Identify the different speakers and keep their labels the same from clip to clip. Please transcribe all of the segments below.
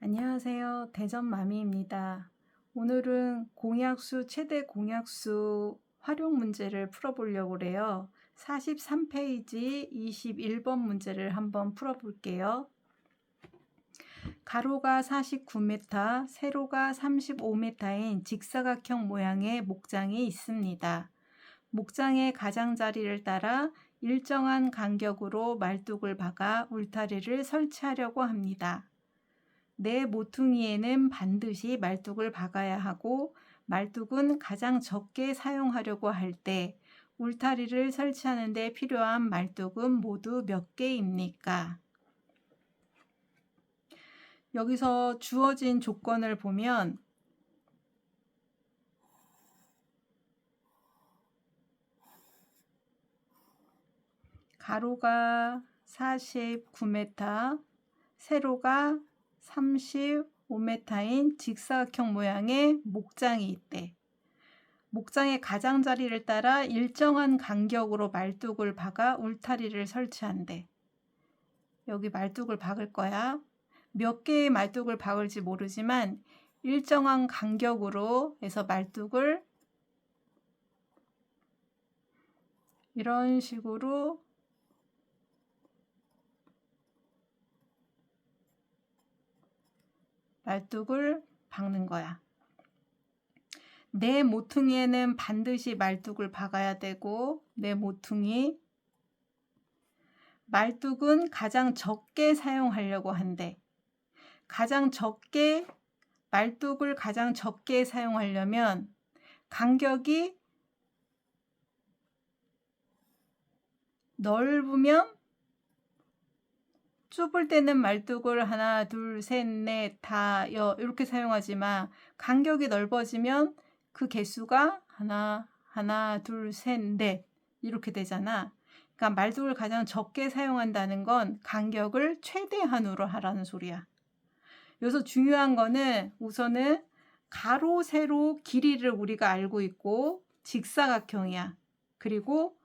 Speaker 1: 안녕하세요. 대전마미입니다. 오늘은 공약수, 최대 공약수 활용 문제를 풀어보려고 그래요. 43페이지 21번 문제를 한번 풀어볼게요. 가로가 49m, 세로가 35m인 직사각형 모양의 목장이 있습니다. 목장의 가장자리를 따라 일정한 간격으로 말뚝을 박아 울타리를 설치하려고 합니다. 내 모퉁이에는 반드시 말뚝을 박아야 하고 말뚝은 가장 적게 사용하려고 할 때 울타리를 설치하는 데 필요한 말뚝은 모두 몇 개입니까? 여기서 주어진 조건을 보면 가로가 49m, 세로가 35m인 직사각형 모양의 목장이 있대. 목장의 가장자리를 따라 일정한 간격으로 말뚝을 박아 울타리를 설치한대. 여기 말뚝을 박을 거야. 몇 개의 말뚝을 박을지 모르지만 일정한 간격으로 해서 말뚝을 이런 식으로 말뚝을 박는 거야. 내 모퉁이에는 반드시 말뚝을 박아야 되고 내 모퉁이 말뚝은 가장 적게 사용하려고 한대. 말뚝을 가장 적게 사용하려면 간격이 넓으면 좁을 때는 말뚝을 하나, 둘, 셋, 넷, 다, 이렇게 사용하지만 간격이 넓어지면 그 개수가 하나, 둘, 셋, 넷 이렇게 되잖아. 그러니까 말뚝을 가장 적게 사용한다는 건 간격을 최대한으로 하라는 소리야. 여기서 중요한 거는 우선은 가로, 세로 길이를 우리가 알고 있고 직사각형이야. 그리고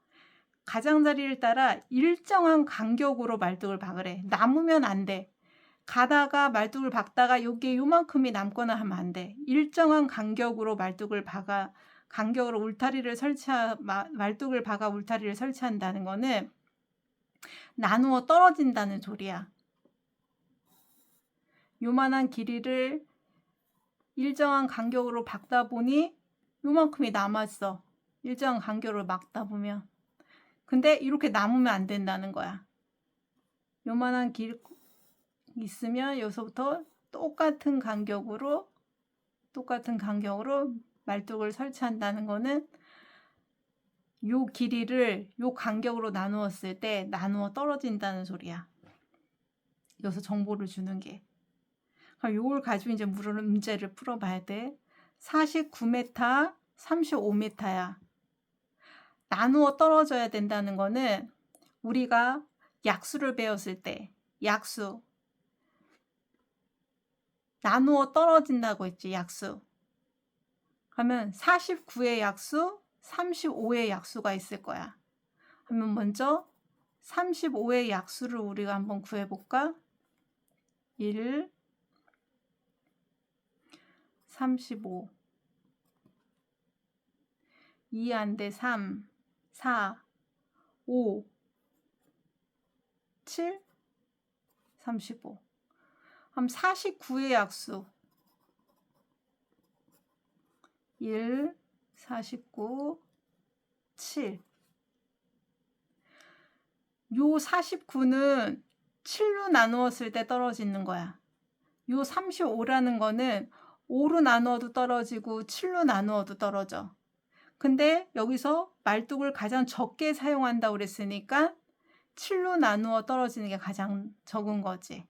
Speaker 1: 가장자리를 따라 일정한 간격으로 말뚝을 박으래. 남으면 안 돼. 가다가 말뚝을 박다가 여기에 요만큼이 남거나 하면 안 돼. 일정한 간격으로 말뚝을 박아 말뚝을 박아 울타리를 설치한다는 거는 나누어 떨어진다는 소리야. 요만한 길이를 일정한 간격으로 박다 보니 요만큼이 남았어. 일정한 간격으로 막다 보면. 근데 이렇게 남으면 안 된다는 거야. 요만한 길 있으면 여기서부터 똑같은 간격으로 말뚝을 설치한다는 거는 요 길이를 요 간격으로 나누었을 때 나누어 떨어진다는 소리야. 여기서 정보를 주는 게. 그럼 요걸 가지고 이제 문제를 풀어봐야 돼. 49m, 35m야. 나누어 떨어져야 된다는 거는 우리가 약수를 배웠을 때 약수 나누어 떨어진다고 했지. 약수. 그러면 49의 약수, 35의 약수가 있을 거야. 그러면 먼저 35의 약수를 우리가 한번 구해볼까? 1, 35 2 안 돼. 3, 4, 5, 7, 35. 그럼 49의 약수 1, 49, 7. 요 49는 7로 나누었을 때 떨어지는 거야. 요 35라는 거는 5로 나누어도 떨어지고 7로 나누어도 떨어져. 근데 여기서 말뚝을 가장 적게 사용한다고 그랬으니까 7로 나누어 떨어지는 게 가장 적은 거지.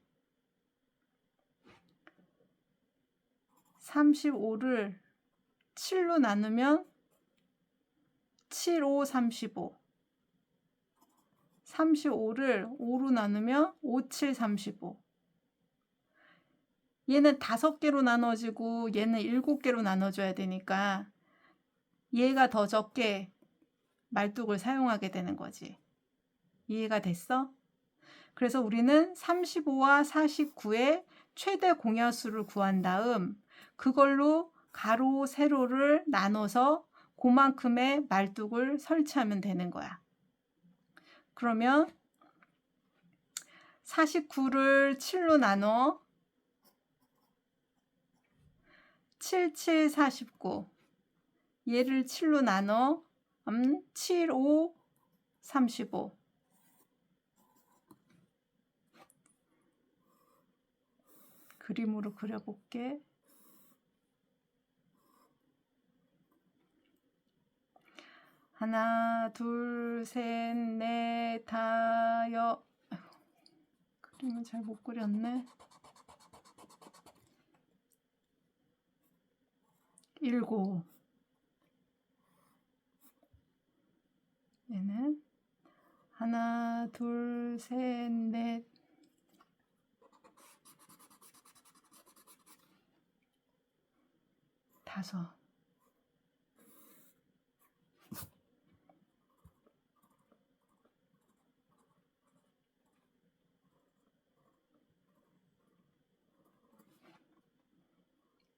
Speaker 1: 35를 7로 나누면 7, 5, 35. 35를 5로 나누면 5, 7, 35. 얘는 5개로 나눠지고 얘는 7개로 나눠줘야 되니까 얘가 더 적게 말뚝을 사용하게 되는 거지. 이해가 됐어? 그래서 우리는 35와 49의 최대 공약수를 구한 다음 그걸로 가로, 세로를 나눠서 그만큼의 말뚝을 설치하면 되는 거야. 그러면 49를 7로 나눠 7, 7, 49 얘를 7로 나눠 7, 5, 35 그림으로 그려볼게. 하나, 둘, 셋, 넷, 다, 그림을 잘 못 그렸네. 7 얘는 하나, 둘, 셋, 넷, 다섯.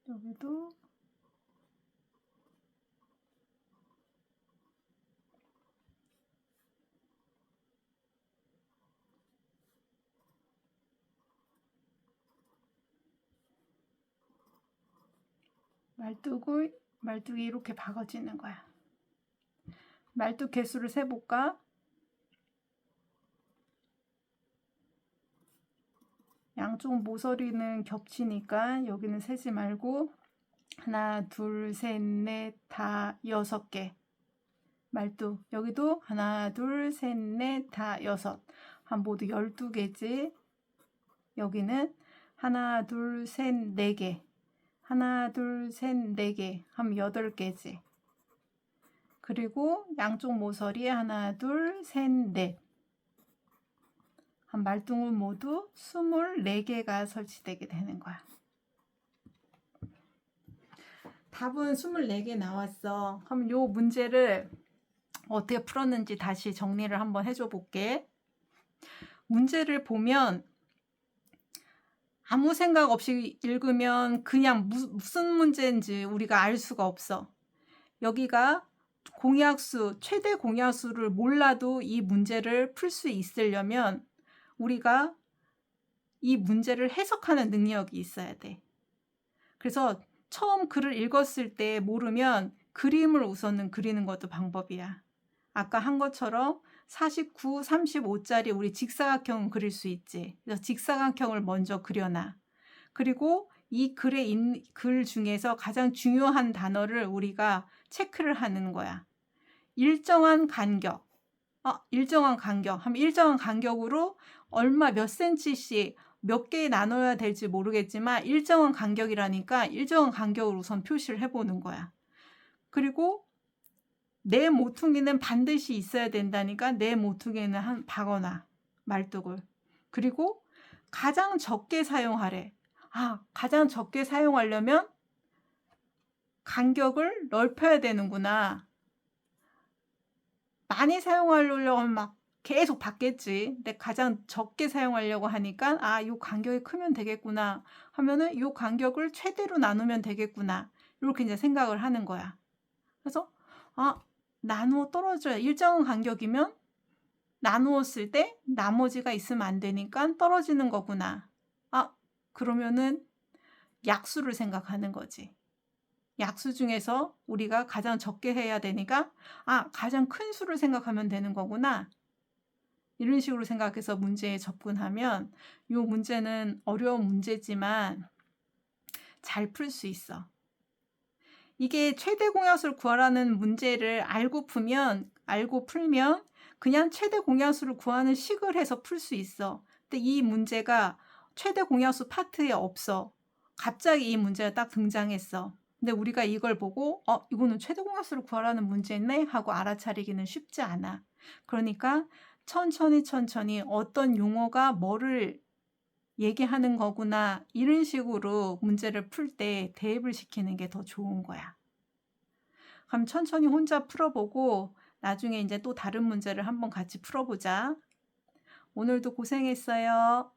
Speaker 1: 여기도 말뚝이 이렇게 박아지는 거야. 말뚝 개수를 세볼까? 양쪽 모서리는 겹치니까 여기는 세지 말고 하나, 둘, 셋, 넷, 다 6개. 말뚝 여기도 하나, 둘, 셋, 넷, 다 6. 한 모두 12개지. 여기는 하나, 둘, 셋, 4개. 하나, 둘, 셋, 4개. 하면 8개지. 그리고 양쪽 모서리에 하나, 둘, 셋, 넷. 한 말뚝은 모두 24개가 설치되게 되는 거야. 답은 24개 나왔어. 그럼 요 문제를 어떻게 풀었는지 다시 정리를 한번 해줘 볼게. 문제를 보면 아무 생각 없이 읽으면 그냥 무슨 문제인지 우리가 알 수가 없어. 여기가 공약수, 최대 공약수를 몰라도 이 문제를 풀 수 있으려면 우리가 이 문제를 해석하는 능력이 있어야 돼. 그래서 처음 글을 읽었을 때 모르면 그림을 우선은 그리는 것도 방법이야. 아까 한 것처럼 49, 35짜리 우리 직사각형은 그릴 수 있지. 그래서 직사각형을 먼저 그려놔. 그리고 이 글 중에서 가장 중요한 단어를 우리가 체크를 하는 거야. 일정한 간격. 일정한 간격. 하면 일정한 간격으로 얼마 몇 센치씩 몇 개에 나눠야 될지 모르겠지만 일정한 간격이라니까 일정한 간격으로 우선 표시를 해보는 거야. 그리고 내 모퉁이는 반드시 있어야 된다니까 내 모퉁이는 박아놔. 말뚝을. 그리고 가장 적게 사용하래. 가장 적게 사용하려면 간격을 넓혀야 되는구나. 많이 사용하려고 하면 막 계속 받겠지. 근데 가장 적게 사용하려고 하니까 이 간격이 크면 되겠구나 하면은 이 간격을 최대로 나누면 되겠구나. 이렇게 이제 생각을 하는 거야. 그래서 나누어 떨어져야 일정한 간격이면 나누었을 때 나머지가 있으면 안 되니까 떨어지는 거구나. 그러면은 약수를 생각하는 거지. 약수 중에서 우리가 가장 적게 해야 되니까 가장 큰 수를 생각하면 되는 거구나. 이런 식으로 생각해서 문제에 접근하면 이 문제는 어려운 문제지만 잘 풀 수 있어. 이게 최대 공약수를 구하라는 문제를 알고 풀면 그냥 최대 공약수를 구하는 식을 해서 풀 수 있어. 근데 이 문제가 최대 공약수 파트에 없어. 갑자기 이 문제가 딱 등장했어. 근데 우리가 이걸 보고 이거는 최대 공약수를 구하라는 문제네 하고 알아차리기는 쉽지 않아. 그러니까 천천히 어떤 용어가 뭐를 얘기하는 거구나 이런 식으로 문제를 풀 때 대입을 시키는 게 더 좋은 거야. 그럼 천천히 혼자 풀어보고 나중에 이제 또 다른 문제를 한번 같이 풀어보자. 오늘도 고생했어요.